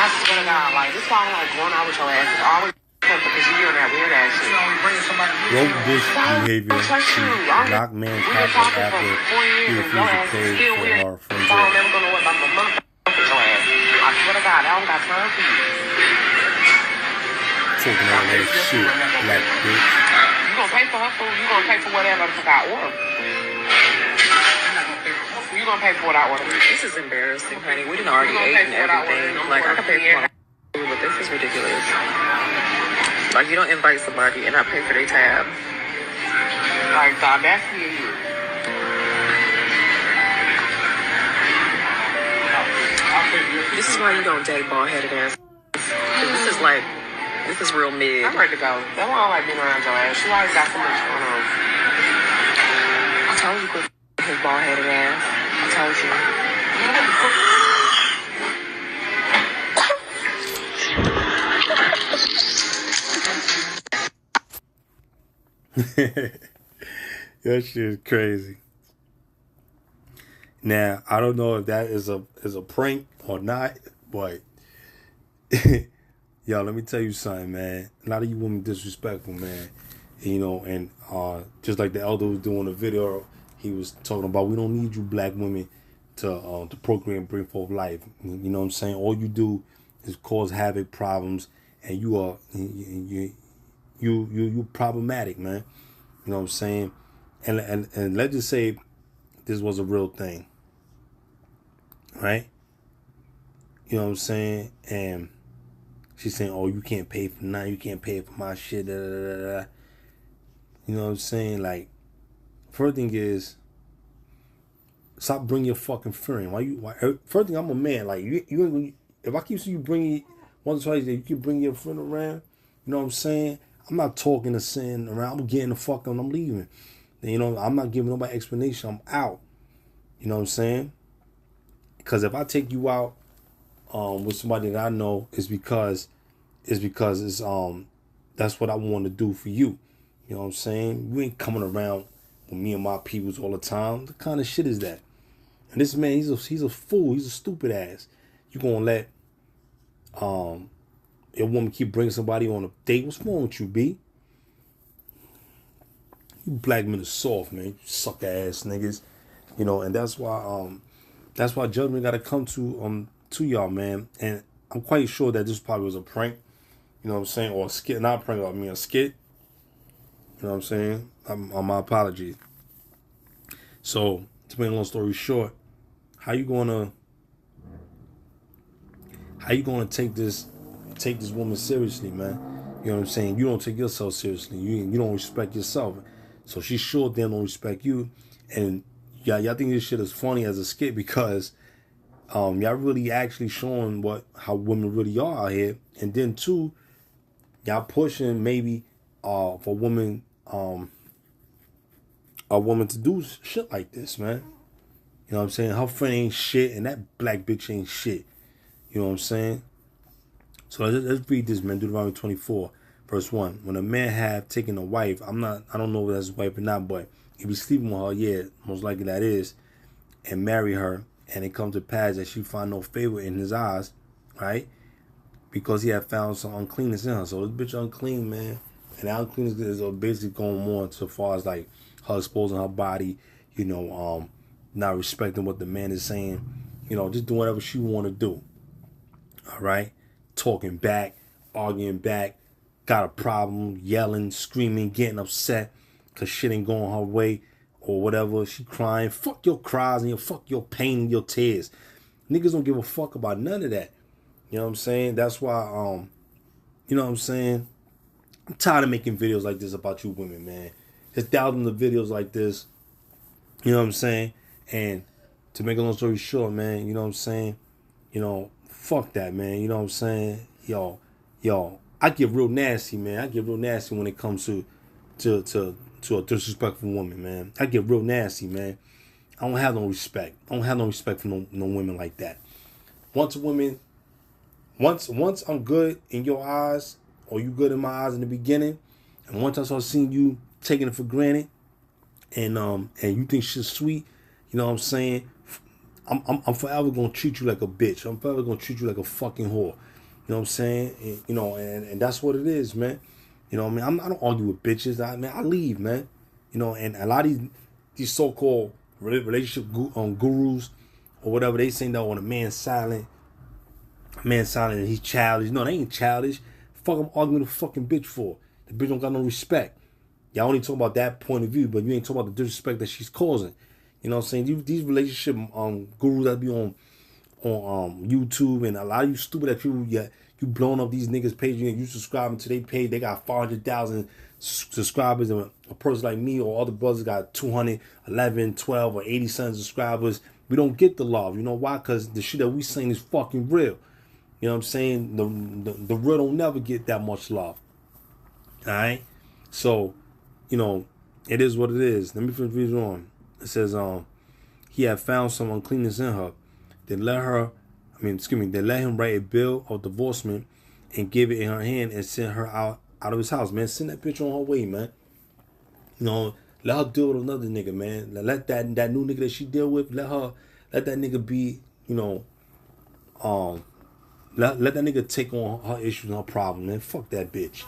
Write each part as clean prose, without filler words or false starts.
I swear to God, like, this why I don't like going out with your ass. It's always because you be on that weird ass shit. Broke bitch behavior. She blocked man contact after he refused to pay for her from jail. I'm never gonna know what my motherfucker your ass. I swear to God, I don't got time for you. Taking all that shit, black bitch. You gonna pay for her food, you gonna pay for whatever the fuck I order. You gonna pay for what I order. This is embarrassing, honey. We done already ate and everything. Like, I can pay for my food, but this is ridiculous. Like, you don't invite somebody and not pay for their tab. Like, the audacity of you. This is why you don't date bald-headed ass. This is real mid. I'm ready to go. That's why I don't like being around your ass. She always got so much going on. I told you quit his bald-headed ass. I told you. That shit is crazy. Now, I don't know if that is a prank or not, but yo, let me tell you something, man. A lot of you women disrespectful, man. You know, and just like the elder was doing a video, he was talking about, we don't need you black women to procreate and bring forth life. You know what I'm saying? All you do is cause havoc, problems, and you problematic, man. You know what I'm saying? And let's just say this was a real thing, right? You know what I'm saying? And she's saying, oh, you can't pay for nothing, you can't pay for my shit, da, da, da, da. You know what I'm saying? Like, first thing is, stop bringing your fucking friend. First thing, I'm a man. Like, you if I keep seeing you bring once or twice, you can bring your friend around. You know what I'm saying? I'm not talking to sitting around. I'm getting the fuck on. I'm leaving. And, you know, I'm not giving nobody explanation. I'm out. You know what I'm saying? Because if I take you out with somebody that I know, it's because it's that's what I want to do for you. You know what I'm saying? You ain't coming around with me and my peoples all the time. What kind of shit is that? And this man, he's a fool. He's a stupid ass. You gonna let your woman keep bringing somebody on a date? What's wrong with you, B? You black men are soft, man. You suck ass niggas. You know, and that's why judgment got to come to y'all, man. And I'm quite sure that this probably was a prank. You know what I'm saying? Or a skit. Not a prank, I mean a skit. You know what I'm saying? My apologies. So, to make a long story short, how you gonna take this woman seriously, man? You know what I'm saying? You don't take yourself seriously. You don't respect yourself. So she sure damn don't respect you. And y'all think this shit is funny as a skit because y'all really actually showing how women really are out here. And then too, y'all pushing maybe for a woman to do shit like this, man. You know what I'm saying? Her friend ain't shit and that black bitch ain't shit. You know what I'm saying? So let's read this, man. Deuteronomy 24, verse 1. When a man have taken a wife, I don't know if that's his wife or not, but if he's sleeping with her, yeah, most likely that is, and marry her, and it comes to pass that she find no favor in his eyes, right? Because he had found some uncleanness in her. So this bitch unclean, man. And that uncleanness is basically going more so far as like her exposing her body, you know, not respecting what the man is saying, you know, just doing whatever she want to do. All right? Talking back, arguing back, got a problem, yelling, screaming, getting upset because shit ain't going her way or whatever. She crying. Fuck your cries and fuck your pain and your tears. Niggas don't give a fuck about none of that. You know what I'm saying? That's why, you know what I'm saying? I'm tired of making videos like this about you women, man. There's thousands of videos like this. You know what I'm saying? And to make a long story short, man, you know what I'm saying? You know, fuck that, man. You know what I'm saying? Yo, I get real nasty, man. I get real nasty when it comes to a disrespectful woman, man. I get real nasty, man. I don't have no respect. I don't have no respect for no women like that. Once I'm good in your eyes, or you good in my eyes in the beginning, and once I start seeing you taking it for granted, and you think shit's sweet, you know what I'm saying? I'm forever gonna treat you like a bitch. I'm forever gonna treat you like a fucking whore. You know what I'm saying? And, you know, and that's what it is, man. You know what I mean? I don't argue with bitches. I leave, man. You know, and a lot of these so-called relationship gurus or whatever, they saying that when a man's silent, and he's childish. No, they ain't childish. Fuck, I'm arguing with a fucking bitch for. The bitch don't got no respect. Y'all only talk about that point of view, but you ain't talking about the disrespect that she's causing. You know what I'm saying? These relationship gurus that be on YouTube, and a lot of you stupid ass people, you blowing up these niggas' page, and you subscribing to their page, they got 400,000 subscribers, and a person like me or other brothers got 211, 12, or 80 subscribers. We don't get the love. You know why? Because the shit that we saying is fucking real. You know what I'm saying? The real don't never get that much love. Alright? So, you know, it is what it is. Let me finish reading on. It says, he had found some uncleanness in her. They let him write a bill of divorcement and give it in her hand and send her out of his house, man. Send that bitch on her way, man. You know, let her deal with another nigga, man. Let that new nigga that she deal with, let that nigga be, you know, let that nigga take on her issues and her problem, man. Fuck that bitch.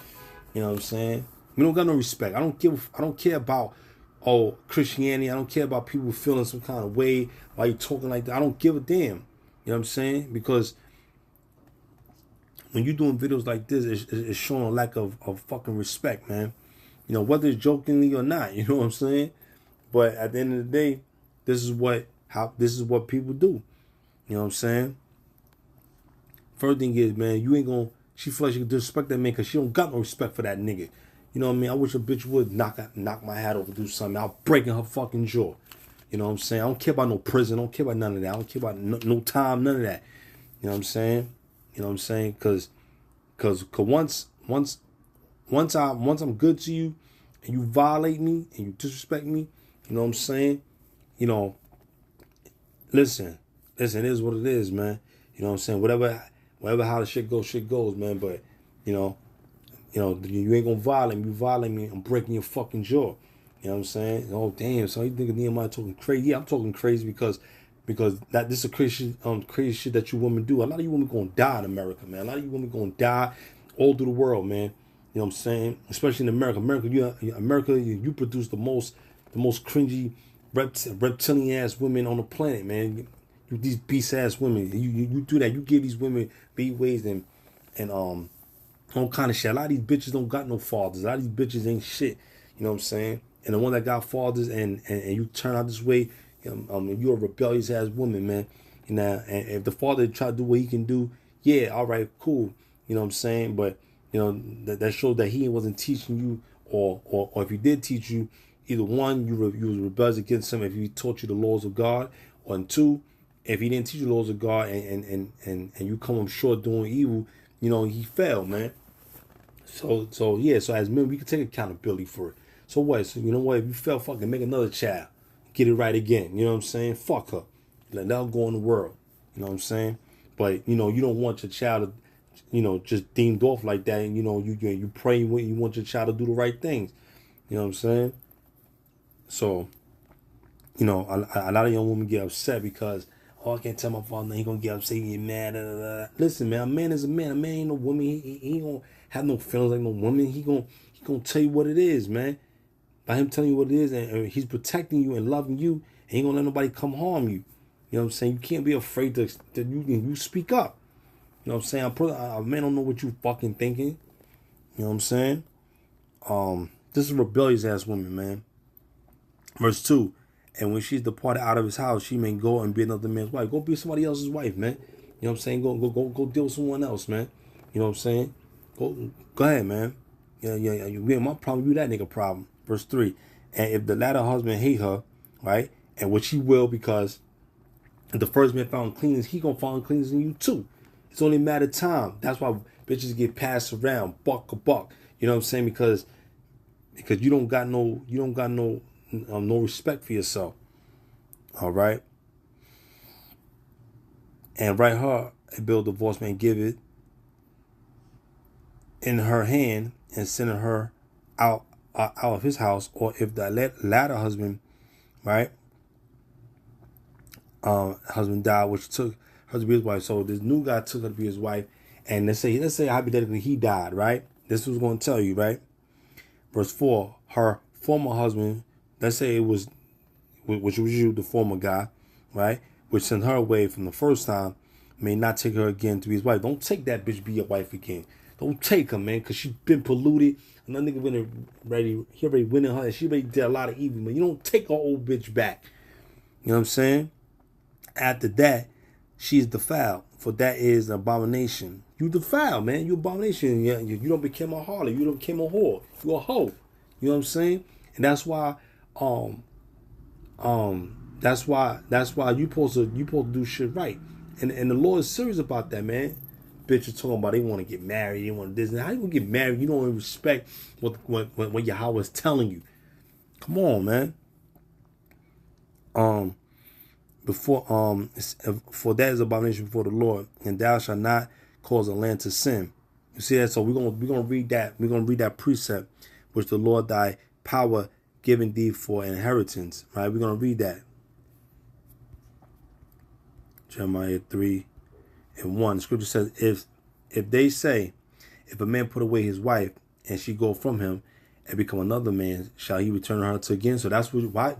You know what I'm saying? We don't got no respect. I don't care about Christianity. I don't care about people feeling some kind of way while you talking like that. I don't give a damn. You know what I'm saying? Because when you're doing videos like this, it's showing a lack of fucking respect, man. You know, whether it's jokingly or not, you know what I'm saying? But at the end of the day, this is what people do. You know what I'm saying? First thing is, man, you ain't gonna, she feel like she can disrespect that man because she don't got no respect for that nigga. You know what I mean? I wish a bitch would knock my hat over, do something. I'll break in her fucking jaw. You know what I'm saying? I don't care about no prison. I don't care about none of that. I don't care about no time, none of that. You know what I'm saying? You know what I'm saying? Cause once I'm good to you and you violate me and you disrespect me, you know what I'm saying? You know, listen, it is what it is, man. You know what I'm saying? Whatever how the shit goes, man. But, you know, you ain't gonna violate me. You violate me, I'm breaking your fucking jaw. You know what I'm saying? Oh damn! So you think Nehemiah talking crazy? Yeah, I'm talking crazy because this is a crazy shit that you women do. A lot of you women gonna die in America, man. A lot of you women gonna die all through the world, man. You know what I'm saying? Especially in America. You produce the most cringy reptilian ass women on the planet, man. You these beast ass women. You do that. You give these women B-ways and all kind of shit. A lot of these bitches don't got no fathers. A lot of these bitches ain't shit. You know what I'm saying? And the one that got fathers and you turn out this way, you're a rebellious ass woman, man. And if the father try to do what he can do, yeah, all right, cool. You know what I'm saying? But you know that shows that he wasn't teaching you, or if he did teach you, either one, you was rebellious against him if he taught you the laws of God, or two, if he didn't teach you the laws of God and you come up short doing evil, you know, he fell, man. So yeah, so as men, we can take accountability for it. So what? So you know what? If you fell, fucking make another child. Get it right again. You know what I'm saying? Fuck her. Let that go in the world. You know what I'm saying? But, you know, you don't want your child to, you know, just deemed off like that. And, you know, you pray when you want your child to do the right things. You know what I'm saying? So, you know, a lot of young women get upset because, I can't tell my father, he gonna get upset, he get mad. Listen, man, a man is a man. A man ain't no woman. He ain't gonna have no feelings like no woman. He gonna tell you what it is, man. By him telling you what it is, and he's protecting you and loving you, and he ain't gonna let nobody come harm you. You know what I'm saying? You can't be afraid that you speak up. You know what I'm saying? A man don't know what you fucking thinking. You know what I'm saying? This is a rebellious ass woman, man. Verse 2. And when she's departed out of his house, she may go and be another man's wife. Go be somebody else's wife, man. You know what I'm saying? Go deal with someone else, man. You know what I'm saying? Go ahead, man. Yeah. You ain't my problem. You that nigga problem. Verse 3. And if the latter husband hate her, right? And which he will, because if the first man found cleanness, he gonna find cleanness in you too. It's only a matter of time. That's why bitches get passed around, buck a buck. You know what I'm saying? Because you don't got no respect for yourself. All right. And write her a bill of divorcement and give it in her hand and send her out of his house. Or if the latter husband, right, husband died, which took her to be his wife. So this new guy took her to be his wife, And let's say hypothetically he died, right? This was going to tell you, right? Verse 4, her former husband, let's say it was, which was you, the former guy, right? Which sent her away from the first time, may not take her again to be his wife. Don't take that bitch be your wife again. Don't take her, man, because she been polluted. Another nigga he already winning her, and she already did a lot of evil, man. You don't take her old bitch back. You know what I'm saying? After that, she is defiled, for that is an abomination. You defiled, man. You abomination. You don't become a harlot. You don't become a whore. You a hoe. You know what I'm saying? And that's why, that's why you supposed to do shit right. And the Lord is serious about that, man. Bitches talking about they want to get married, they want this. How you gonna get married? You don't even respect what Yahweh is telling you. Come on, man. For that is abomination before the Lord, and thou shalt not cause a land to sin. You see that? So we're gonna read that. We're gonna read that precept, which the Lord thy power given thee for inheritance. Right? We're gonna read that. Jeremiah 3:1. The scripture says, if they say, if a man put away his wife and she go from him and become another man, shall he return her to again? So that's why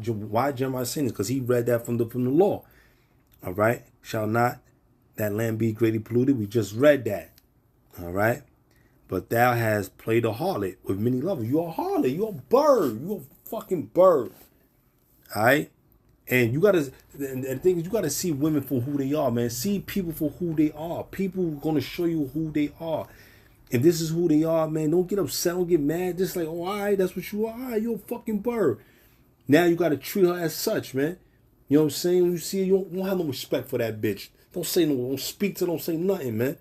Jeremiah is saying this, because he read that from the law. All right. Shall not that land be greatly polluted? We just read that. All right. But thou hast played a harlot with many lovers. You're a harlot. You're a bird. You're a fucking bird. All right. And you gotta, and the thing is, you gotta see women for who they are, man. See people for who they are. People are gonna show you who they are. If this is who they are, man, don't get upset, don't get mad. Just like, oh, all right, that's what you are. All right, you're a fucking bird. Now you gotta treat her as such, man. You know what I'm saying? When you see her, you don't have no respect for that bitch. Don't say no, don't speak to her, don't say nothing, man.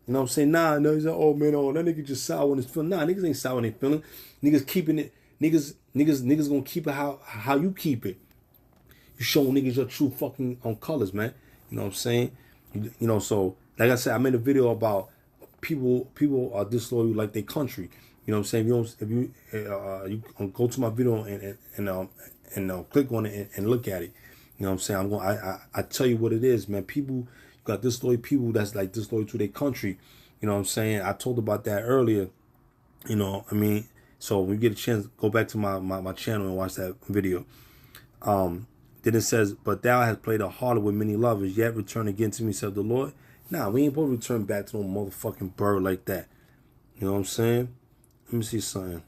You know what I'm saying? Nah, no, he's like, oh man, oh, that nigga just sour in his feeling. Nah, niggas ain't sour in their feeling. Niggas keeping it, niggas gonna keep it how you keep it. You showing niggas your true fucking colors, man. You know what I'm saying? You know, so like I said, I made a video about people are disloyal like their country. You know what I'm saying? If you go to my video and click on it and look at it. You know what I'm saying? I tell you what it is, man. People got disloyal people that's like disloyal to their country. You know what I'm saying? I told about that earlier. You know, I mean, so when you get a chance, go back to my channel and watch that video. Then it says, but thou hast played a harlot with many lovers, yet return again to me, said the Lord. Nah, we ain't supposed to return back to no motherfucking bird like that. You know what I'm saying? Let me see something.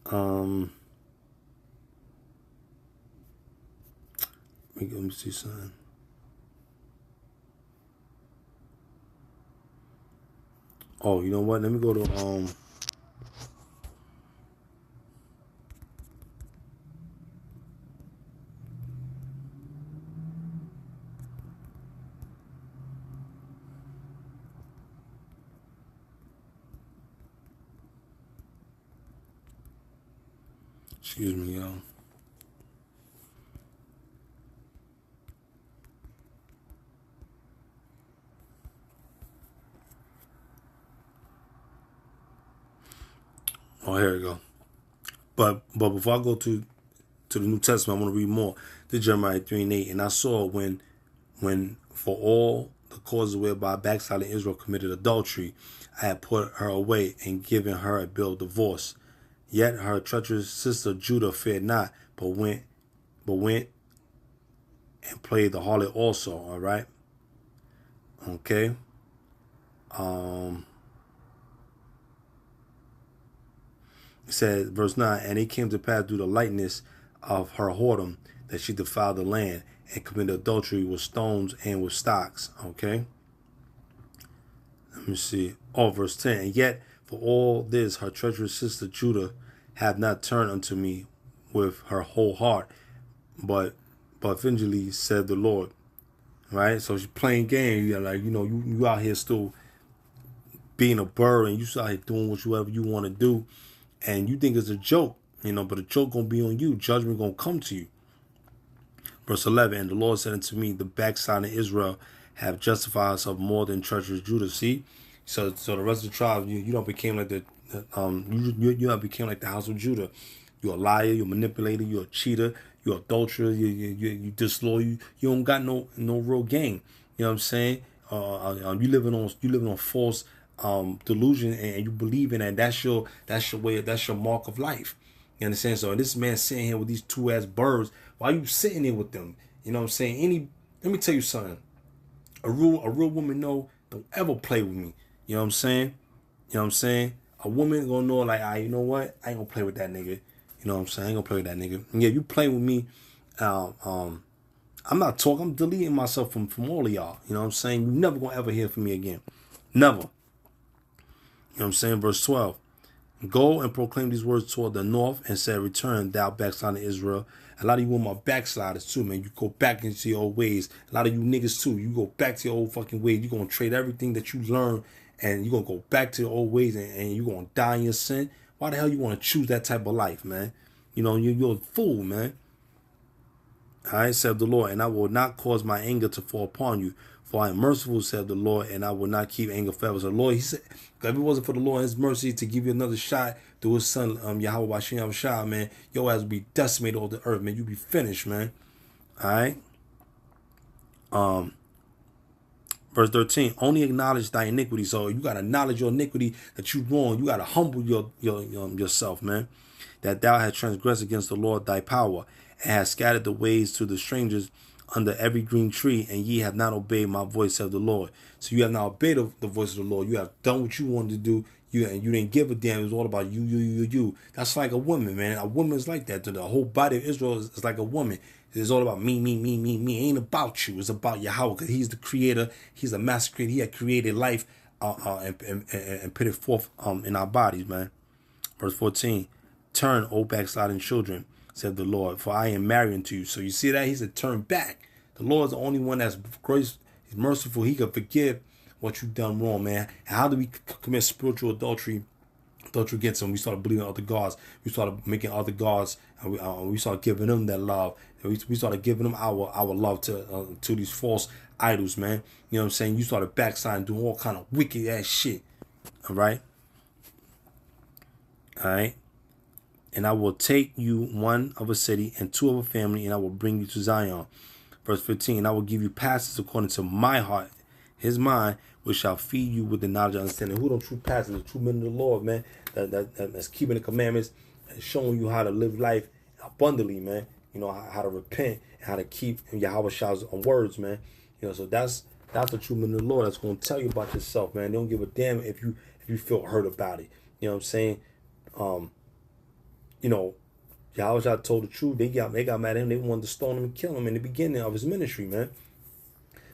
Let me see something. Oh, you know what? Let me go to excuse me, y'all. Oh, here we go. But before I go to the New Testament, I want to read more. To Jeremiah 3:8. And I saw when for all the causes whereby backsliding Israel committed adultery, I had put her away and given her a bill of divorce. Yet her treacherous sister Judah feared not, but went and played the harlot also. All right. Okay. It says, verse 9, and it came to pass through the lightness of her whoredom that she defiled the land and committed adultery with stones and with stocks. Okay. Let me see. Oh, verse 10. And yet for all this, her treacherous sister Judah hath not turned unto me with her whole heart, but vengefully said the Lord. Right? So she's playing game. You're like, you know, you out here still being a bird and you out here doing whatever you want to do. And you think it's a joke, you know, but the joke gonna be on you. Judgment gonna come to you. Verse 11, and the Lord said unto me, the backsliding Israel have justified herself more than treacherous Judah. See, so the rest of the tribe, you don't became like you not became like the house of Judah. You're a liar. You're a manipulator. You're a cheater. You're an adulterer. You disloyal. You don't got no real game. You know what I'm saying? you living on false delusion, and you believe in that. That's your way. That's your mark of life. You understand? So this man sitting here with these 2-ass birds. Why you sitting there with them? You know what I'm saying? Let me tell you something. A real woman don't ever play with me. You know what I'm saying? You know what I'm saying? A woman gonna know, like, you know what? I ain't gonna play with that nigga. You know what I'm saying? I ain't gonna play with that nigga. And yeah, you playing with me. I'm not talking. I'm deleting myself from all of y'all. You know what I'm saying? You never gonna ever hear from me again. Never. You know what I'm saying? Verse 12. Go and proclaim these words toward the north and say, return, thou backslider Israel. A lot of you women are backsliders too, man. You go back into your old ways. A lot of you niggas too. You go back to your old fucking ways. You're going to trade everything that you learned, and you're going to go back to your old ways, and you're going to die in your sin. Why the hell you want to choose that type of life, man? You know, you're a fool, man. All right, said the Lord, and I will not cause my anger to fall upon you. For I am merciful, said the Lord, and I will not keep anger forever. So the Lord, he said, if it wasn't for the Lord and his mercy to give you another shot through his son, Yahweh Bashim Yahushua, man, your ass would be decimated off the earth, man. You'd be finished, man. All right. Verse 13, only acknowledge thy iniquity. So you got to acknowledge your iniquity, that you wrong. You got to humble yourself, man. That thou hast transgressed against the Lord thy power, and hast scattered the ways to the strangers under every green tree, and ye have not obeyed my voice, said the Lord. So you have not obeyed the voice of the Lord. You have done what you wanted to do. You didn't give a damn. It was all about you. That's like a woman, man. A woman is like that. The whole body of Israel is like a woman. It's all about me. It ain't about you. It's about Yahweh, because he's the creator. He's the master creator. He had created life and put it forth in our bodies, man. Verse 14, turn, O backsliding children, said the Lord, for I am married unto you. So you see that? He said, turn back. The Lord is the only one that's gracious. He's merciful. He can forgive what you've done wrong, man. And how do we commit spiritual adultery against him? We started believing other gods. We started making other gods, and we started giving them that love. And we started giving them our love to these false idols, man. You know what I'm saying? You started backsliding, doing all kind of wicked ass shit. All right. And I will take you one of a city and two of a family, and I will bring you to Zion. Verse 15, and I will give you pastors according to my heart, his mind, which shall feed you with the knowledge and understanding. Who them true pastors? The true men of the Lord, man. That's keeping the commandments and showing you how to live life abundantly, man. You know, how to repent and how to keep Yahweh Shah's words, man. You know, so that's the true men of the Lord that's going to tell you about yourself, man. They don't give a damn if you feel hurt about it. You know what I'm saying? You know, Yahweh Shah told the truth. They got mad at him. They wanted to stone him and kill him in the beginning of his ministry, man.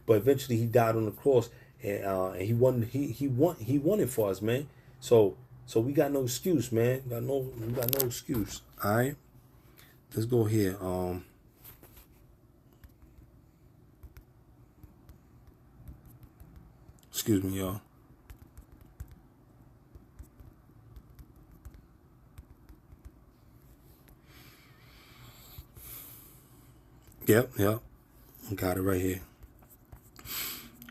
But eventually he died on the cross, and he won it for us, man. So we got no excuse, man. We got no excuse. All right. Let's go here. Excuse me, y'all. Yep. Got it right here.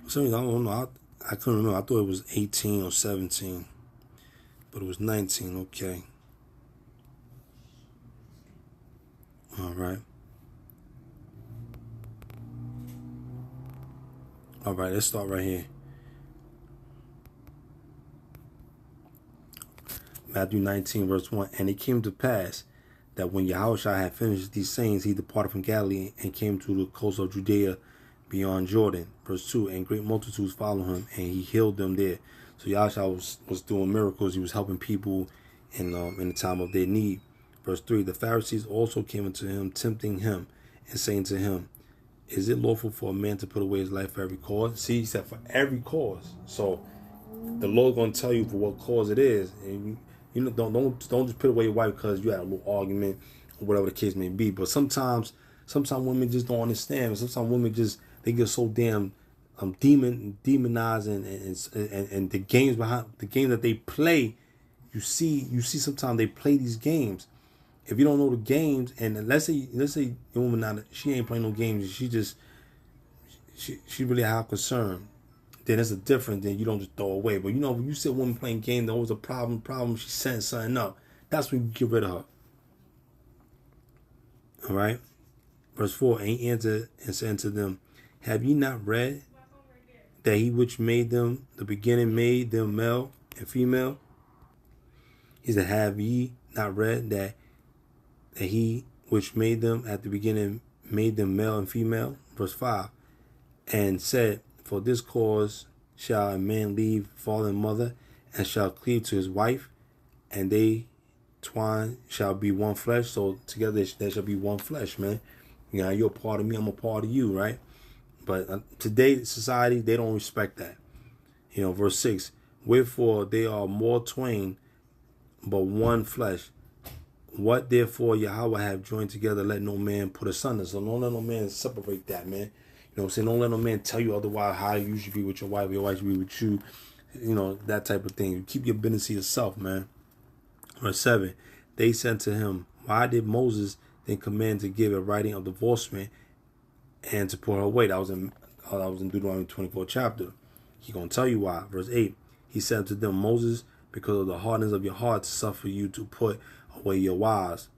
So I don't know. I couldn't remember. I thought it was 18 or 17, but it was 19. Okay. All right. Let's start right here. Matthew 19, verse 1. And it came to pass that when Yahushua had finished these sayings, he departed from Galilee and came to the coast of Judea beyond Jordan. Verse 2, and great multitudes followed him, and he healed them there. So Yahushua was doing miracles. He was helping people in the time of their need. Verse 3, the Pharisees also came unto him, tempting him, and saying to him, is it lawful for a man to put away his life for every cause? See, he said for every cause. So the Lord's going to tell you for what cause it is. And you know, don't just put away your wife because you had a little argument or whatever the case may be. But sometimes women just don't understand. Sometimes women they get so damn demonized and the games that they play. You see sometimes they play these games. If you don't know the games, and let's say the woman she ain't playing no games, she really have concern, then it's a different than you don't just throw away. But you know, when you see a woman playing games, there was a problem, she's setting something up. That's when you get rid of her. All right. Verse 4, and he answered and said to them, have ye not read that he which made them the beginning made them male and female. He said, have ye not read that he which made them at the beginning made them male and female? Verse 5. And said, for this cause shall a man leave father and mother, and shall cleave to his wife, and they twine shall be one flesh. So together they shall be one flesh, man. You know, you're a part of me, I'm a part of you, right? But today, society, they don't respect that. You know, verse 6. Wherefore they are more twain, but one flesh. What therefore Yahweh have joined together, let no man put asunder. So don't let no man separate that, man. You know what I'm saying? Don't let no man tell you otherwise how you should be with your wife should be with you. You know, that type of thing. Keep your business to yourself, man. Verse 7. They said to him, why did Moses then command to give a writing of divorcement and to put her away? That was in Deuteronomy 24 chapter. He gonna tell you why. Verse 8. He said to them, Moses, because of the hardness of your heart, suffer you to put away your wives,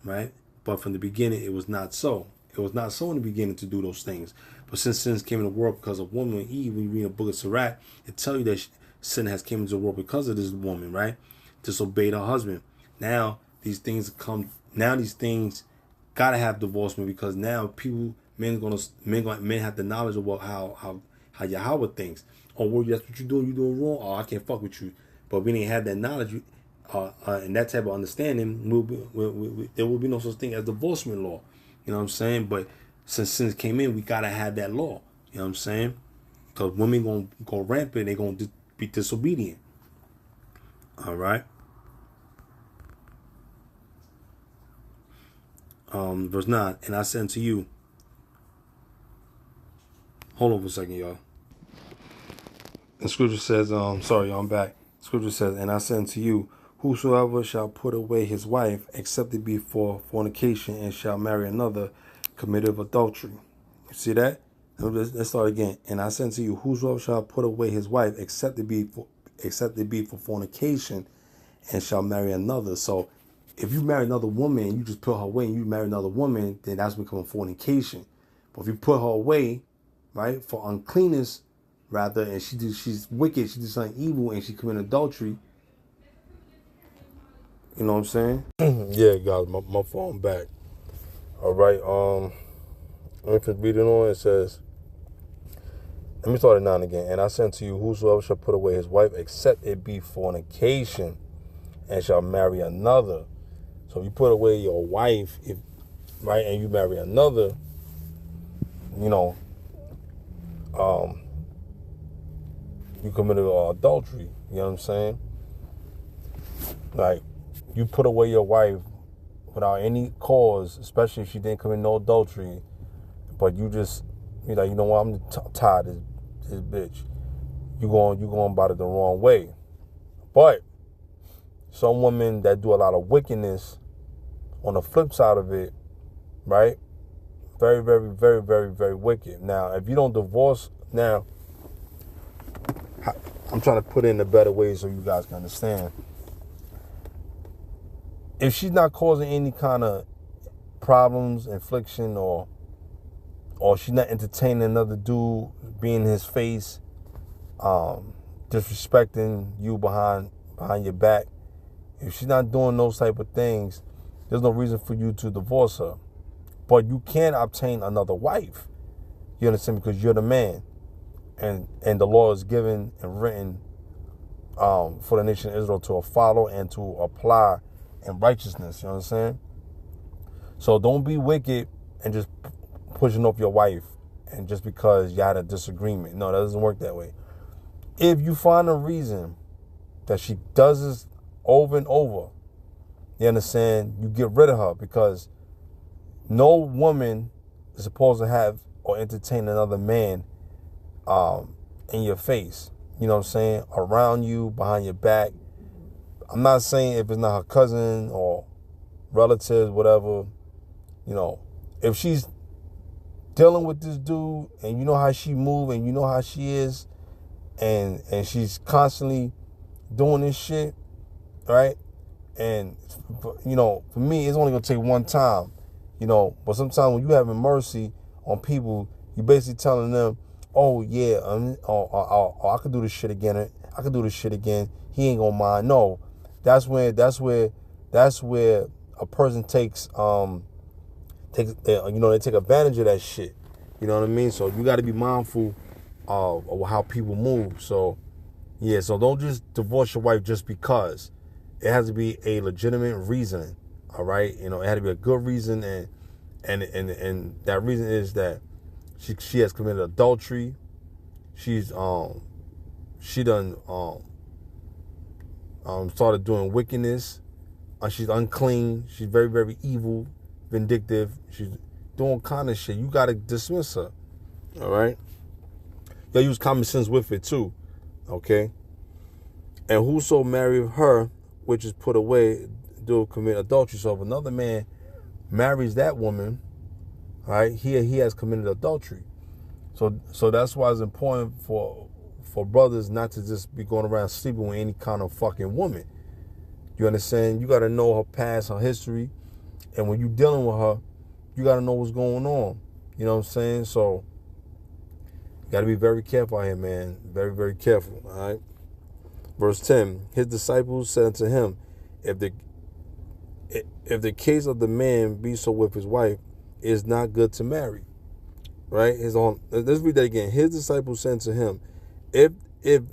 right? But from the beginning, it was not so. It was not so in the beginning to do those things. But since sin came into the world because of woman, Eve, when you read the book of Sirach, it tells you that sin has came into the world because of this woman, right? Disobeyed her husband. Now these things gotta have divorcement, because now men have the knowledge of how Yahweh thinks. Oh, well, that's what you're doing wrong. Oh, I can't fuck with you. But we didn't have that knowledge and that type of understanding. There will be no such thing as divorcement law. You know what I'm saying? But since sin came in, we gotta have that law. You know what I'm saying? Because women gonna go rampant, they gonna be disobedient. All right. Verse 9. And I said unto you. Hold on for a second, y'all. The scripture says, sorry, y'all, I'm back. Scripture says, and I said unto you, whosoever shall put away his wife, except it be for fornication, and shall marry another, committeth adultery. You see that? Let's start again. And I said unto you, whosoever shall put away his wife, except it be for fornication, and shall marry another. So if you marry another woman and you just put her away and you marry another woman, then that's becoming fornication. But if you put her away, right, for uncleanness, rather, and she's wicked, she did something evil, and she committed adultery. You know what I'm saying? Yeah, guys, my phone back. All right, let me read it on. It says, let me start at 9 again. And I said to you, whosoever shall put away his wife, except it be fornication, and shall marry another. So if you put away your wife, right, and you marry another, you know, you committed adultery. You know what I'm saying? Like, you put away your wife without any cause, especially if she didn't commit no adultery, but you just, you know what, I'm tired of this bitch. You going about it the wrong way. But some women that do a lot of wickedness, on the flip side of it, right? Very, very, very, very, very wicked. Now, if you don't divorce, now, I'm trying to put it in a better way so you guys can understand. If she's not causing any kind of problems, infliction, or she's not entertaining another dude, being in his face, disrespecting you behind your back, if she's not doing those type of things, there's no reason for you to divorce her. But you can obtain another wife. You understand? Because you're the man. And the law is given and written for the nation of Israel to follow and to apply in righteousness. You know what I'm saying? So don't be wicked and just pushing off your wife and just because you had a disagreement. No, that doesn't work that way. If you find a reason that she does this over and over, you understand, you get rid of her, because no woman is supposed to have or entertain another man in your face. You know what I'm saying? Around you, behind your back. I'm not saying if it's not her cousin or relatives, whatever. You know, if she's dealing with this dude and you know how she move and you know how she is, and she's constantly doing this shit, right? And, you know, for me, it's only going to take one time, you know. But sometimes when you having mercy on people, you basically telling them, oh yeah, I could do this shit again. I could do this shit again. He ain't gonna mind. No, that's where a person takes they take advantage of that shit. You know what I mean? So you got to be mindful of how people move. So yeah, so don't just divorce your wife just because. It has to be a legitimate reason. All right, it had to be a good reason, and that reason is that she has committed adultery. She done started doing wickedness. She's unclean. She's very, very evil, vindictive. She's doing kind of shit. You gotta dismiss her. All right. You gotta use common sense with it too. Okay. And whoso marry her, which is put away, do commit adultery. So if another man marries that woman, right, he has committed adultery. So that's why it's important for brothers not to just be going around sleeping with any kind of fucking woman. You understand? You got to know her past, her history. And when you dealing with her, you got to know what's going on. You know what I'm saying? So you got to be very careful out here, man. Very, very careful. All right. Verse 10, his disciples said unto him, if the case of the man be so with his wife, it is not good to marry. Right? Let's read that again. His disciples said unto him, if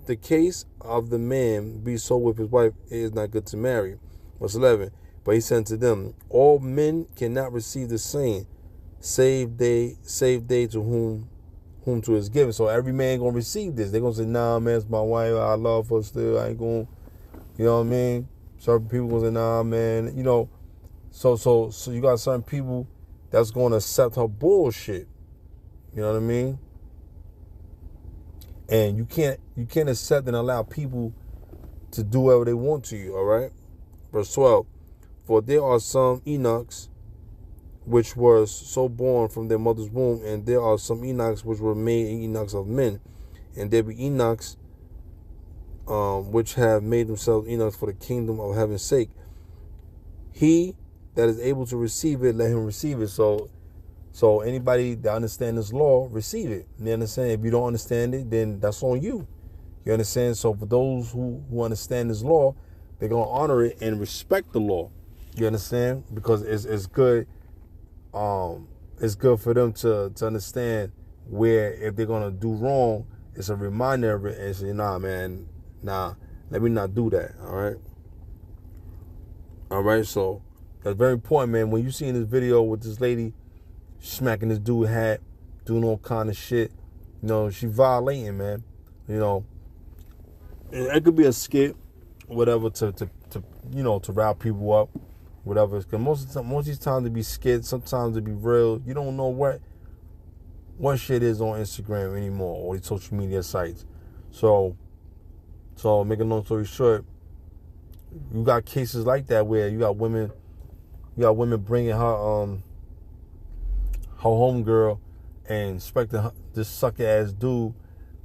the case of the man be so with his wife, it is not good to marry. Verse 11, but he said to them, all men cannot receive the same, save they to whom to is given. So every man gonna receive this. They're gonna say, nah, man, it's my wife, I love her still, I ain't gonna, you know what I mean? Certain people gonna say, nah, man, so you got certain people that's gonna accept her bullshit. You know what I mean? And you can't accept and allow people to do whatever they want to you, all right? Verse 12, for there are some Enochs which were so born from their mother's womb, and there are some Enochs which were made Enochs of men, and there be Enochs which have made themselves Enochs for the kingdom of heaven's sake. He that is able to receive it, let him receive it. So anybody that understands this law, receive it. You understand? If you don't understand it, then that's on you. You understand? So for those who understand this law, they're going to honor it and respect the law. You understand? Because it's good. It's good for them to understand where if they're going to do wrong, it's a reminder of it and say, nah, man, nah, let me not do that. All right. All right. So that's very important, man. When you see in this video with this lady smacking this dude's hat, doing all kind of shit, she violating, man. It could be a skit, whatever, to rile people up, whatever. Because most of these times it be skits, sometimes it be real. You don't know what shit is on Instagram anymore or these social media sites. So make a long story short, you got cases like that where you got women bringing her homegirl and expecting this sucker ass dude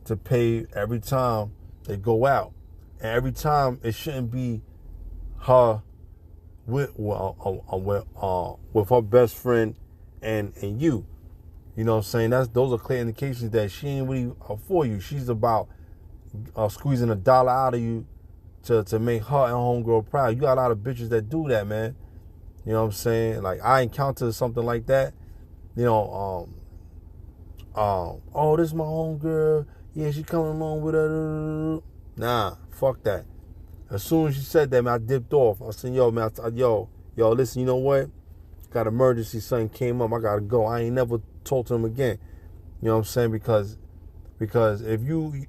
to pay every time they go out, and every time it shouldn't be her with her best friend and you. You know what I'm saying? Those are clear indications that she ain't really for you. She's about squeezing $1 out of you to make her and homegirl proud. You got a lot of bitches that do that, man. You know what I'm saying? Like, I encountered something like that. Oh, this is my homegirl. Yeah, she coming along with her. Nah, fuck that. As soon as she said that, man, I dipped off. I said, yo, man, yo, listen, you know what? Got emergency, something came up. I gotta go. I ain't never talked to him again. You know what I'm saying? Because if you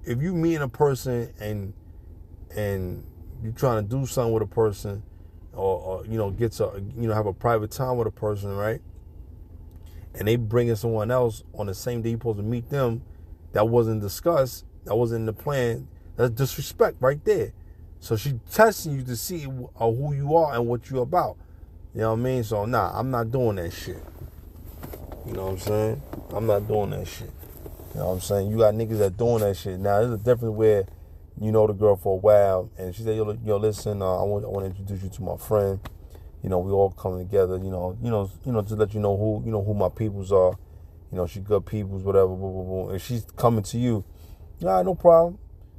meet a person and you trying to do something with a person, or get to have a private time with a person, right? And they bringing someone else on the same day you're supposed to meet them, that wasn't discussed, that wasn't in the plan. That's disrespect right there. So she testing you to see who you are and what you're about. You know what I mean? So nah, I'm not doing that shit. You know what I'm saying? I'm not doing that shit. You know what I'm saying? You got niggas that doing that shit. Now there's a difference where you know the girl for a while and she said, yo, listen, I want to introduce you to my friend. We all coming together, just let you know who my peoples are. You know, she good peoples, whatever, blah, blah, blah. And she's coming to you, nah, no problem.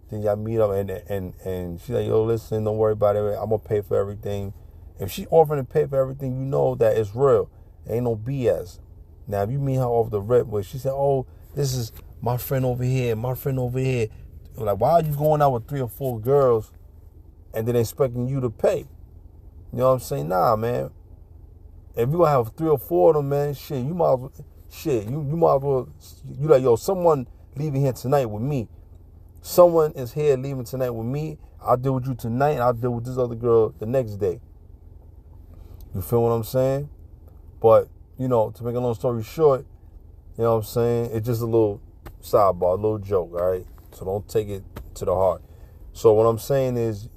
Then y'all meet up and she's like, yo, listen, don't worry about it. I'm gonna pay for everything. If she offering to pay for everything, you know that it's real. Ain't no BS. Now, if you meet her off the rip where she said, oh, this is my friend over here, my friend over here. Like, why are you going out with 3 or 4 girls and then expecting you to pay? You know what I'm saying? Nah, man. If you gonna have 3 or 4 of them, man, shit, you might as well, you like, yo, someone leaving here tonight with me. Someone is here leaving tonight with me. I'll deal with you tonight, and I'll deal with this other girl the next day. You feel what I'm saying? But, you know, to make a long story short, you know what I'm saying? It's just a little sidebar, a little joke, all right? So don't take it to the heart. So what I'm saying is,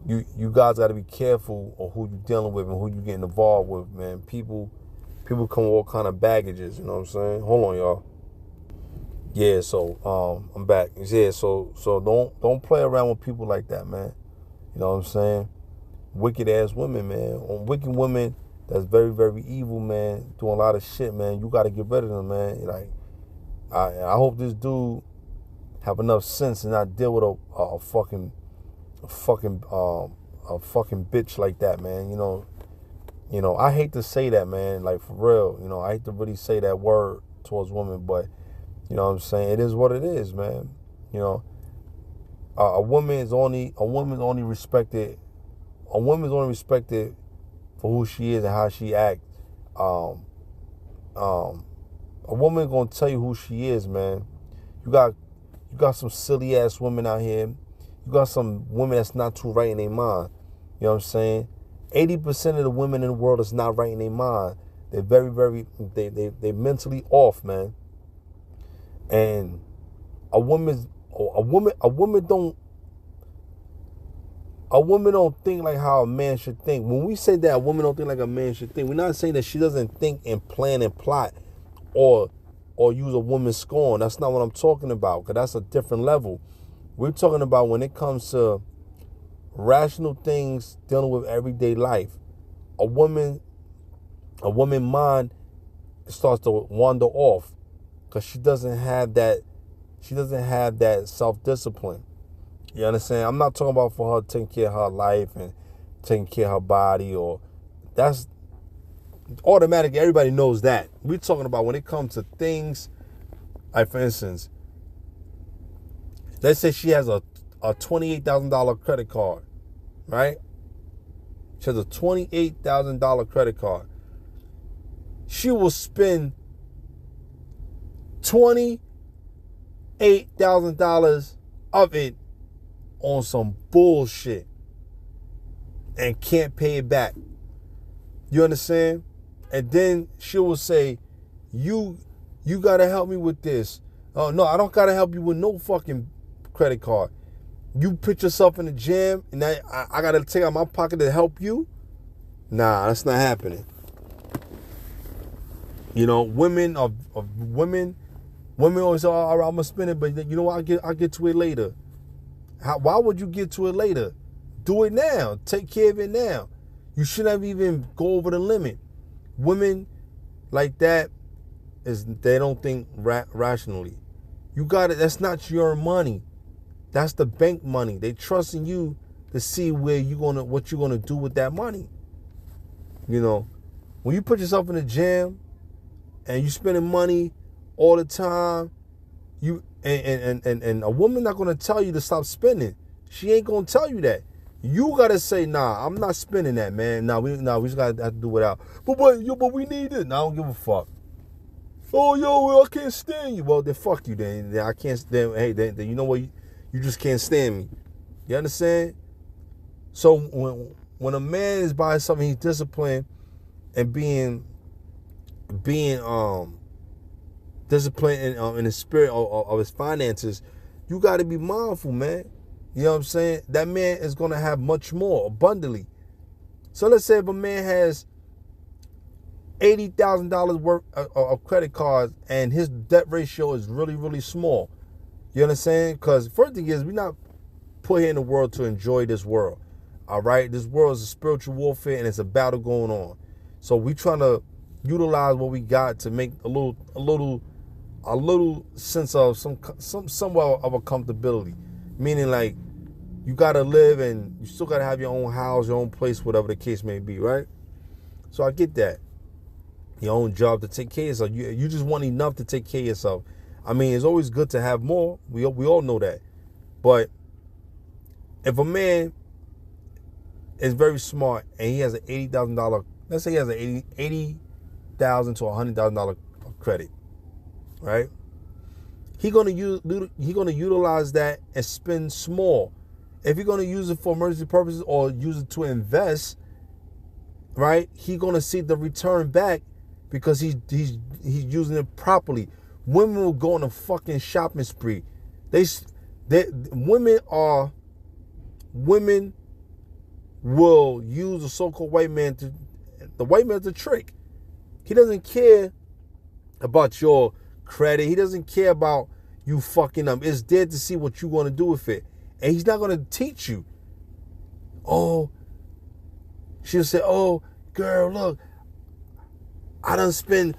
you guys got to be careful of who you're dealing with and who you're getting involved with, man. People come with all kind of baggages, you know what I'm saying? Hold on, y'all. Yeah, so I'm back. Yeah, so don't play around with people like that, man. You know what I'm saying? Wicked ass women, man. On wicked women that's very, very evil, man, doing a lot of shit, man. You got to get rid of them, man. Like, I hope this dude have enough sense and not deal with a fucking bitch like that, man. You know, I hate to say that, man. Like, for real, you know, I hate to really say that word towards women, but you know what I'm saying? It is what it is, man. You know, a woman's only respected for who she is and how she acts. A woman gonna tell you who she is, man. You got some silly ass women out here. You got some women that's not too right in their mind. You know what I'm saying? 80% of the women in the world is not right in their mind. They're very, very they mentally off, man. And a woman don't think like how a man should think. When we say that a woman don't think like a man should think, we're not saying that she doesn't think and plan and plot or use a woman's scorn. That's not what I'm talking about, because that's a different level. We're talking about when it comes to rational things dealing with everyday life. A woman mind starts to wander off because she doesn't have that self-discipline. You understand? I'm not talking about for her taking care of her life and taking care of her body, or that's automatic. Everybody knows that. We're talking about when it comes to things like, for instance, let's say she has a $28,000 credit card, right? She has a $28,000 credit card. She will spend $28,000 of it on some bullshit and can't pay it back. You understand? And then she will say, you gotta help me with this. Oh no, I don't gotta help you with no fucking credit card. You put yourself in the jam and I gotta take out my pocket to help you? Nah, that's not happening. You know, women always say, all right, I'm gonna spend it, but you know what, I'll get to it later. Why would you get to it later? Do it now. Take care of it now. You shouldn't even go over the limit. Women like that, they don't think rationally. You got it. That's not your money. That's the bank money. They trusting you to see what you're gonna do with that money. You know, when you put yourself in a jam and you spending money all the time, and a woman not gonna tell you to stop spending. She ain't gonna tell you that. You gotta say, nah, I'm not spending that, man. We just gotta have to do without. But we need it. Nah, I don't give a fuck. Oh, well, I can't stand you. Well, then fuck you then. I can't stand. Hey, then you know what? You just can't stand me. You understand? So when a man is by something, he's disciplined and being disciplined in the spirit of his finances, you got to be mindful, man. You know what I'm saying? That man is going to have much more abundantly. So let's say if a man has $80,000 worth of credit cards and his debt ratio is really, really small. You understand? Because first thing is, we're not put here in the world to enjoy this world. All right? This world is a spiritual warfare and it's a battle going on. So we trying to utilize what we got to make a little sense of somewhat of a comfortability. Meaning, like, you gotta live and you still gotta have your own house, your own place, whatever the case may be, right? So I get that. Your own job to take care of yourself. You just want enough to take care of yourself. I mean, it's always good to have more. We all know that. But if a man is very smart and he has an $80,000, let's say he has an $80,000 to $100,000 credit, right? He gonna utilize that and spend small. If you're gonna use it for emergency purposes or use it to invest, right? He gonna see the return back because he's using it properly. Women will go on a fucking shopping spree. Women will use the so-called white man to trick. He doesn't care about your credit. He doesn't care about you fucking up. It's there to see what you want to do with it. And he's not going to teach you. Oh, she'll say, oh, girl, look, I done spent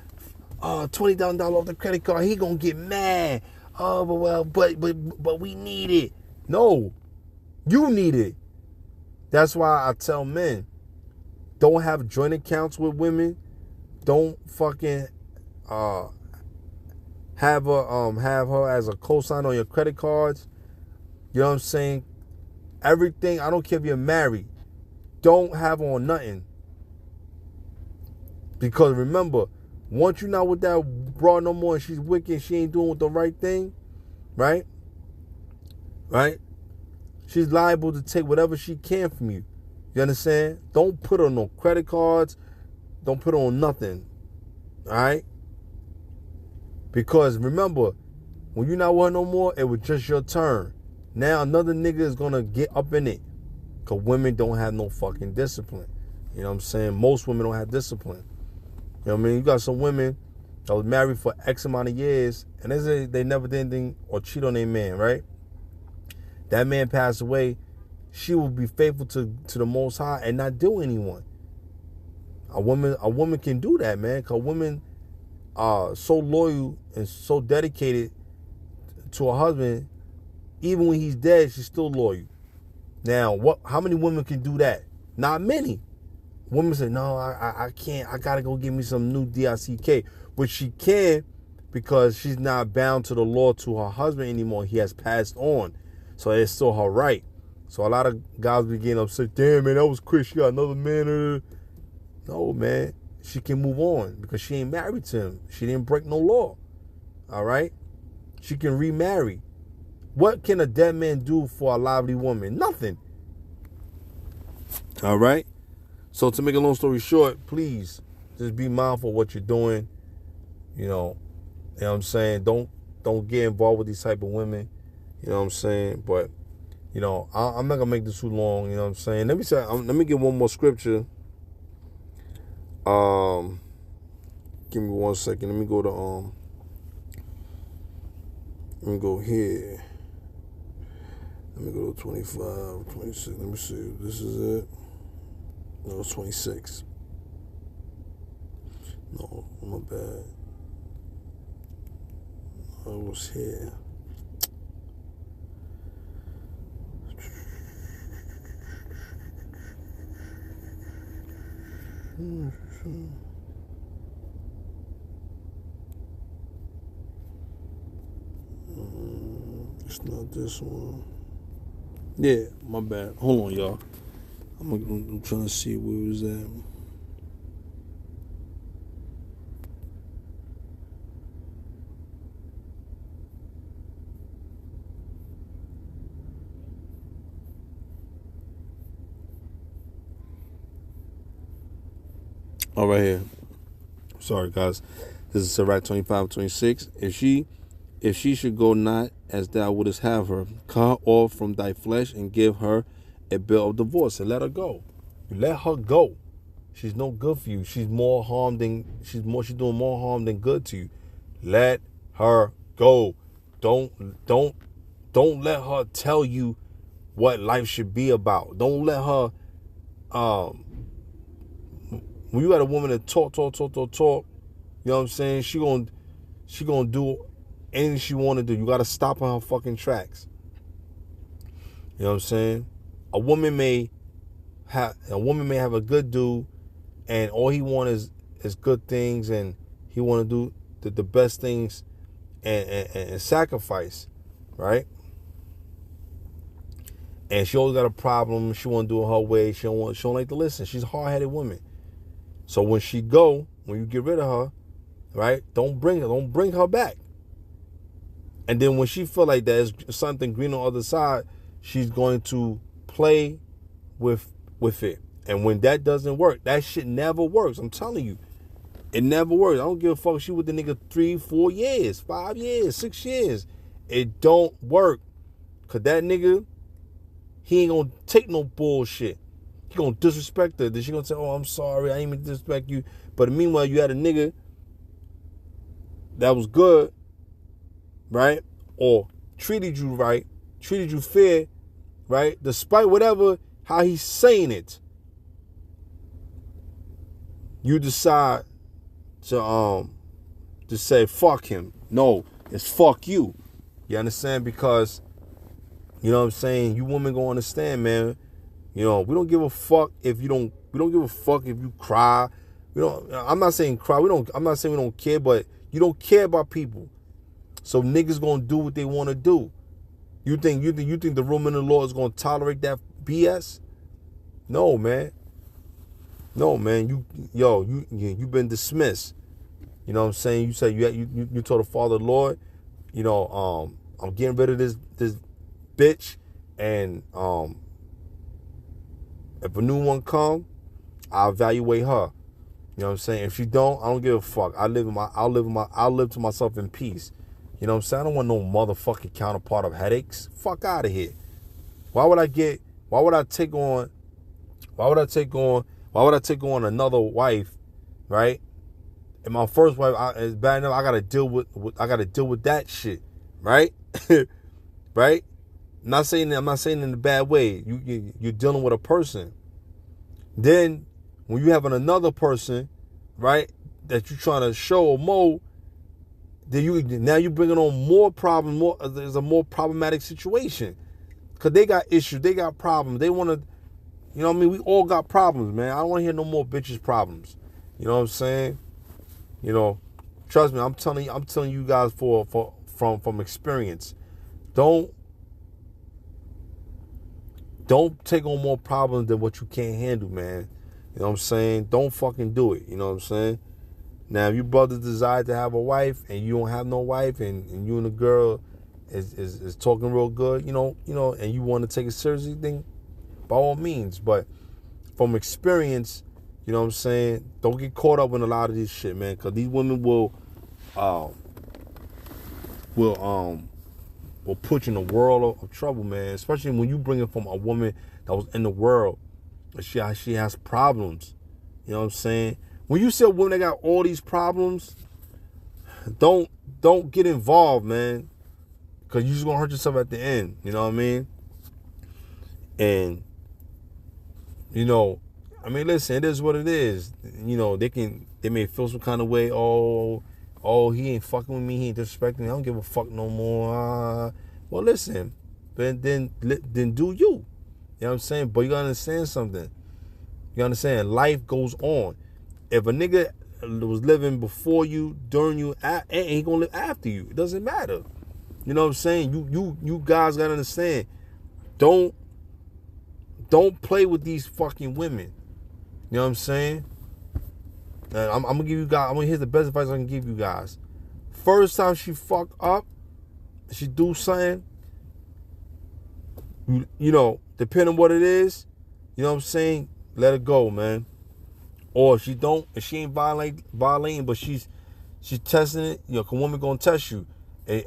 $20,000 off the credit card. He going to get mad. Oh, but we need it. No, you need it. That's why I tell men, don't have joint accounts with women. Don't fucking have her as a cosigner on your credit cards. You know what I'm saying? Everything, I don't care if you're married. Don't have her on nothing. Because remember, once you're not with that broad no more and she's wicked, she ain't doing the right thing, right? Right? She's liable to take whatever she can from you. You understand? Don't put her on no credit cards. Don't put her on nothing. All right? Because remember, when you're not with her no more, it was just your turn. Now another nigga is going to get up in it. Because women don't have no fucking discipline. You know what I'm saying? Most women don't have discipline. You know what I mean? You got some women that was married for X amount of years, and they say they never did anything or cheat on their man, right? That man passed away. She will be faithful to the Most High and not do anyone. A woman can do that, man, because women are so loyal and so dedicated to a husband. Even when he's dead, she's still loyal. Now, how many women can do that? Not many. Women say, no, I can't. I got to go get me some new DICK. Which she can, because she's not bound to the law to her husband anymore. He has passed on. So it's still her right. So a lot of guys be getting upset. Damn, man, that was quick. She got another man. No, man. She can move on because she ain't married to him. She didn't break no law. All right? She can remarry. What can a dead man do for a lively woman? Nothing. All right? So to make a long story short, please just be mindful of what you're doing. You know what I'm saying? Don't get involved with these type of women. You know what I'm saying? But, you know, I'm not going to make this too long. You know what I'm saying? Let me get one more scripture. Give me 1 second. Let me go to, let me go here. Let me go to 25, 26. Let me see. This is it. No, it's 26. No, my bad. I was here. It's not this one. Yeah, my bad. Hold on, y'all. I'm trying to see where it was at. All right here. Sorry, guys. This is Sirach 25:26. If she should go not as thou wouldest have her, cut her off from thy flesh and give her a bill of divorce and let her go. You let her go. She's no good for you. She's doing more harm than good to you. Let her go. Don't let her tell you what life should be about. Don't let her when you got a woman that talk, you know what I'm saying? She gonna do anything she want to do. You gotta stop on her fucking tracks. You know what I'm saying? A woman may have a good dude, and all he want is good things, and he want to do the best things, and sacrifice, right? And she always got a problem. She want to do it her way. She don't like to listen. She's a hard-headed woman. So when you get rid of her, right? Don't bring her back. And then when she feel like there's something green on the other side, she's going to play with it. And when that doesn't work, that shit never works. I'm telling you, it never works. I don't give a fuck if she with the nigga 3, 4 years, 5 years, 6 years. It don't work. Cause that nigga, he ain't gonna take no bullshit. He gonna disrespect her. Then she gonna say, "Oh, I'm sorry, I ain't mean to disrespect you." But meanwhile, you had a nigga that was good, right? Or treated you right, treated you fair, right? Despite how he's saying it, you decide to say fuck him. No, it's fuck you. You understand? Because, you know what I'm saying, you women gonna understand, man. You know, we don't give a fuck if you don't. We don't give a fuck if you cry. We don't. I'm not saying cry. I'm not saying we don't care, but you don't care about people. So niggas gonna do what they want to do. You think the room in the law is gonna tolerate that BS? No, man. No, man. You've been dismissed. You know what I'm saying? You said you told the Father, Lord, you know, I'm getting rid of this bitch, and if a new one come, I'll evaluate her. You know what I'm saying? If she don't, I don't give a fuck. I'll live to myself in peace. You know what I'm saying? I don't want no motherfucking counterpart of headaches. Fuck out of here. Why would I take on another wife, right? And my first wife is bad enough. I gotta deal with that shit, right? Right? I'm not saying in a bad way. You're dealing with a person. Then when you having another person, right, that you're trying to show or mold, then you bringing on more problems. There's a more problematic situation, cause they got issues, they got problems. They want to, you know what I mean? We all got problems, man. I don't want to hear no more bitches' problems. You know what I'm saying? You know, trust me. I'm telling you guys from experience. Don't take on more problems than what you can't handle, man. You know what I'm saying? Don't fucking do it. You know what I'm saying? Now, if your brothers desire to have a wife and you don't have no wife, and you and the girl is talking real good, you know, and you want to take it seriously, then by all means. But from experience, you know what I'm saying, don't get caught up in a lot of this shit, man, because these women will put you in a world of trouble, man. Especially when you bring it from a woman that was in the world. She has problems. You know what I'm saying? When you see a woman that got all these problems, don't get involved, man. Because you're just going to hurt yourself at the end. You know what I mean? And, you know, I mean, listen, it is what it is. You know, they may feel some kind of way. Oh, he ain't fucking with me. He ain't disrespecting me. I don't give a fuck no more. Well, listen, then do you. You know what I'm saying? But you gotta understand something. You understand? Life goes on. If a nigga was living before you, during you, he gonna live after you. It doesn't matter. You know what I'm saying? You guys gotta understand. Don't play with these fucking women. You know what I'm saying? I'm gonna give you guys. Here's the best advice I can give you guys. First time she fuck up, she do something. You know, depending on what it is, you know what I'm saying. Let her go, man. Or if she ain't violating, but she's testing it. You know, a woman gonna test you, and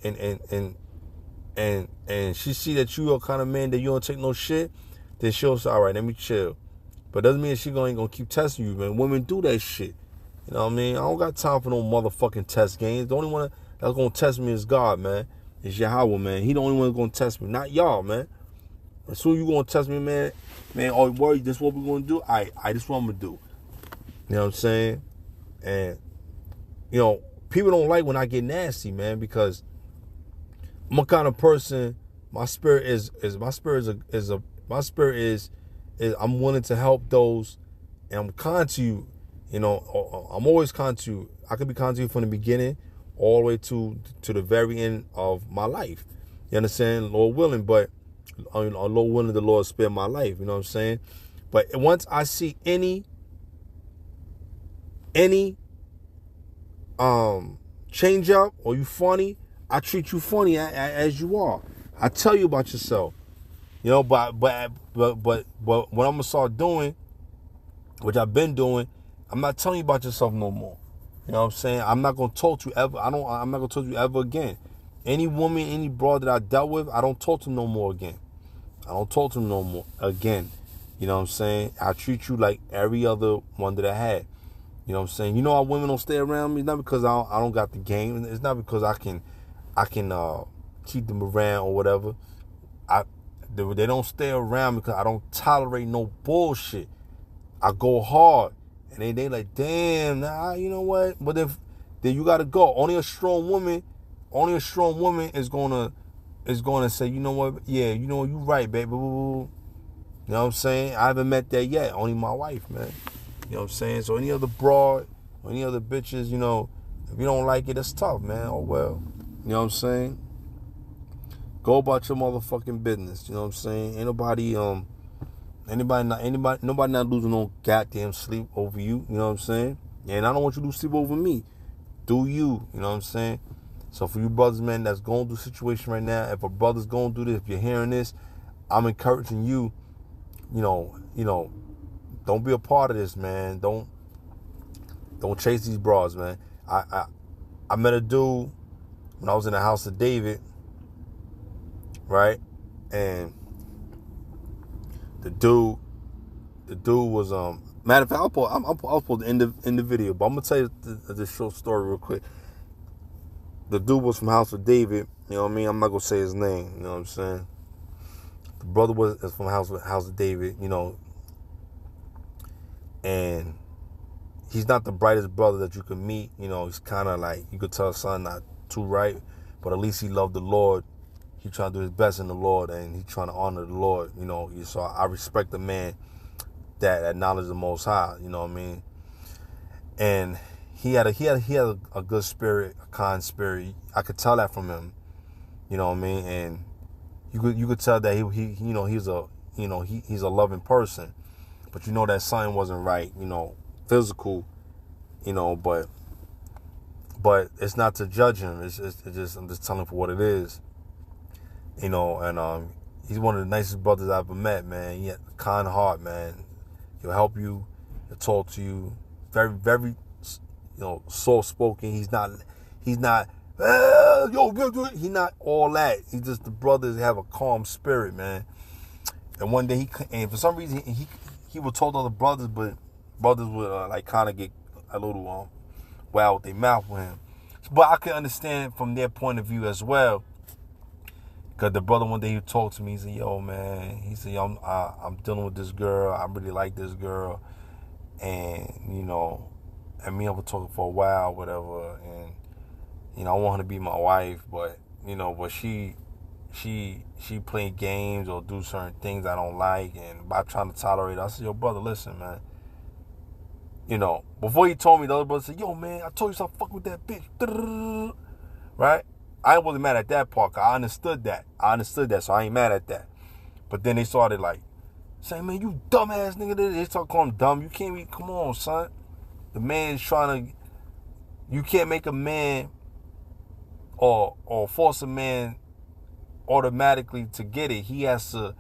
she see that you are kind of man that you don't take no shit, then she'll say, all right, let me chill. But doesn't mean she ain't gonna keep testing you, man. Women do that shit. You know what I mean? I don't got time for no motherfucking test games. The only one that's gonna test me is God, man. It's Yahweh, man. He the only one that's gonna test me, not y'all, man. As soon as you gonna test me, man, oh, worry, this what we gonna do? I this what I'm gonna do. You You know what I'm saying? And, you know, people don't like when I get nasty, man, because I'm a kind of person. My spirit is I'm willing to help those, and I'm kind to you. You know, I'm always kind to you. I could be kind to you from the beginning all the way to the very end of my life. You understand? Lord willing, but Lord willing, the Lord spare my life. You know what I'm saying? But once I see any change up or you funny, I treat you funny as you are. I tell you about yourself. You know, but what I'm gonna start doing, which I've been doing, I'm not telling you about yourself no more. You know what I'm saying? I'm not gonna talk to you ever. I'm not gonna talk to you ever again. Any woman, any broad that I dealt with, I don't talk to them no more again. I don't talk to them no more again. You know what I'm saying? I treat you like every other one that I had. You know what I'm saying? You know how women don't stay around me? It's not because I don't got the game. It's not because I can keep them around or whatever. They don't stay around because I don't tolerate no bullshit. I go hard. And they like, damn, nah, you know what? But then you gotta go. Only a strong woman is gonna say, you know what, yeah, you know, you right, baby. You know what I'm saying? I haven't met that yet. Only my wife, man. You know what I'm saying? So any other broad or any other bitches, you know, if you don't like it, it's tough, man. Oh well. You know what I'm saying? Go about your motherfucking business. You know what I'm saying? Ain't nobody not losing no goddamn sleep over you. You know what I'm saying? And I don't want you to lose sleep over me. Do you? You know what I'm saying? So for you brothers, man, that's going through a situation right now, if a brother's going through this, if you're hearing this, I'm encouraging you, you know, don't be a part of this, man. Don't chase these bras, man. I met a dude when I was in the house of David, right? And the dude was matter of fact, I'll pull the end of the video, but I'm gonna tell you this short story real quick. The dude was from House of David, you know what I mean? I'm not gonna say his name, you know what I'm saying? The brother is from House of David, you know, and he's not the brightest brother that you can meet. You know, he's kind of like, you could tell son not too right, but at least he loved the Lord. He trying to do his best in the Lord, and he trying to honor the Lord. You know, so I respect the man that acknowledges the Most High. You know what I mean? And he had a good spirit, a kind spirit. I could tell that from him. You know what I mean? And you could tell that he's a loving person. But you know that something wasn't right. You know, physical. You know, but it's not to judge him. It's just I'm just telling him for what it is. You know, and he's one of the nicest brothers I've ever met, man. He had a kind heart, man. He'll help you. He'll talk to you. Very, very, you know, soft-spoken. He's not, he's not all that. He's just the brothers have a calm spirit, man. And one day and for some reason he would talk to other brothers, but brothers would like kind of get a little wild with their mouth with him. But I can understand from their point of view as well. Cause the brother one day he talked to me. He said, "Yo, man," he said, "Yo, I'm dealing with this girl. I really like this girl, and you know, and me and her talking for a while, whatever. And you know, I want her to be my wife, but you know, but she play games or do certain things I don't like, and by trying to tolerate it, I said, yo, brother, listen, man. You know, before he told me, the other brother said, yo, man, I told you stop fucking with that bitch, right? I wasn't mad at that part, cause I understood that, so I ain't mad at that. But then they started like saying, man, you dumbass nigga. They start calling him dumb. You can't be, come on, son. The man's trying to, you can't make a man or force a man automatically to get it. He has to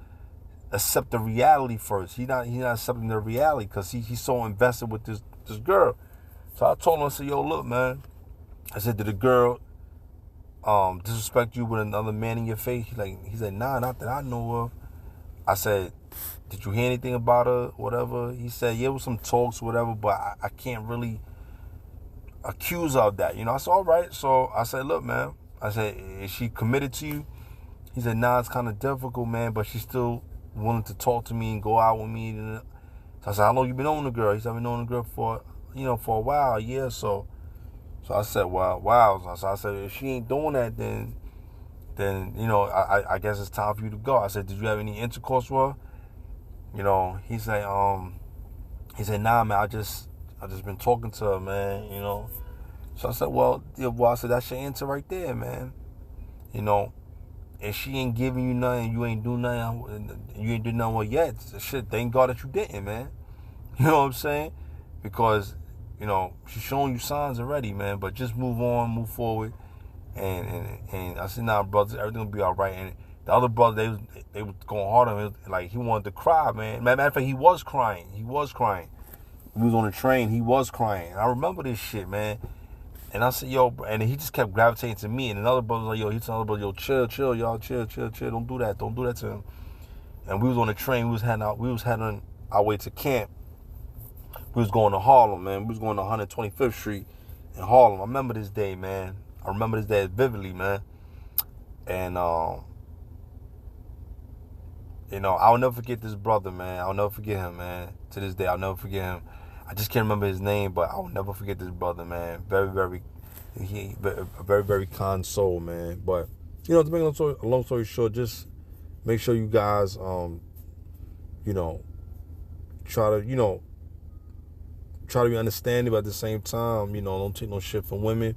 accept the reality first. He's not accepting the reality because he's so invested with this girl. So I told him, I said, yo, look, man. I said, did the girl disrespect you with another man in your face? He said, nah, not that I know of. I said, did you hear anything about her, whatever? He said, yeah, it was some talks, whatever, but I can't really accuse her of that. You know, I said, all right. So I said, look, man. I said, is she committed to you? He said, nah, it's kind of difficult, man, but she's still willing to talk to me and go out with me. So I said, how long you been knowing the girl? He said, I've been knowing the girl for for a while, a year or so. So I said, well, wow. So I said, if she ain't doing that, then I guess it's time for you to go. I said, did you have any intercourse with her? He said, nah, man, I just been talking to her, man, So I said, well, I said, that's your answer right there, man. If she ain't giving you nothing, you ain't do nothing, you ain't do nothing with yet, shit, thank God that you didn't, man. You know what I'm saying? Because, she's showing you signs already, man. But just move on, move forward. And I said, nah, brothers, everything will be all right. And the other brother, they was going hard on him. Like, he wanted to cry, man. Matter of fact, he was crying. He was on the train. He was crying. I remember this shit, man. And I said, yo, and he just kept gravitating to me. And another brother was like, he told another brother, yo, chill, y'all, chill. Don't do that to him. And we was on the train. We was heading our way to camp. We was going to Harlem, man. We was going to 125th Street in Harlem. I remember this day, man. I remember this day vividly, man. And, I'll never forget this brother, man. I'll never forget him, man. To this day, I'll never forget him. I just can't remember his name, but I'll never forget this brother, man. Very, very kind soul, man. But, to make a long story short, just make sure you guys, try to be understanding, but at the same time, don't take no shit from women.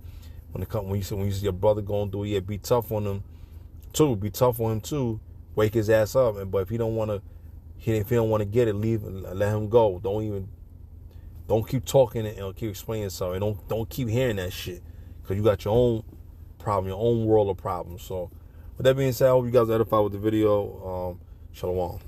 When you see your brother going through it, be tough on him too. Be tough on him too. Wake his ass up. But if he don't want to get it, leave and let him go. Don't keep talking and keep explaining something. Don't keep hearing that shit, because you got your own problem, your own world of problems. So with that being said, I hope you guys are edified with the video. Shalom.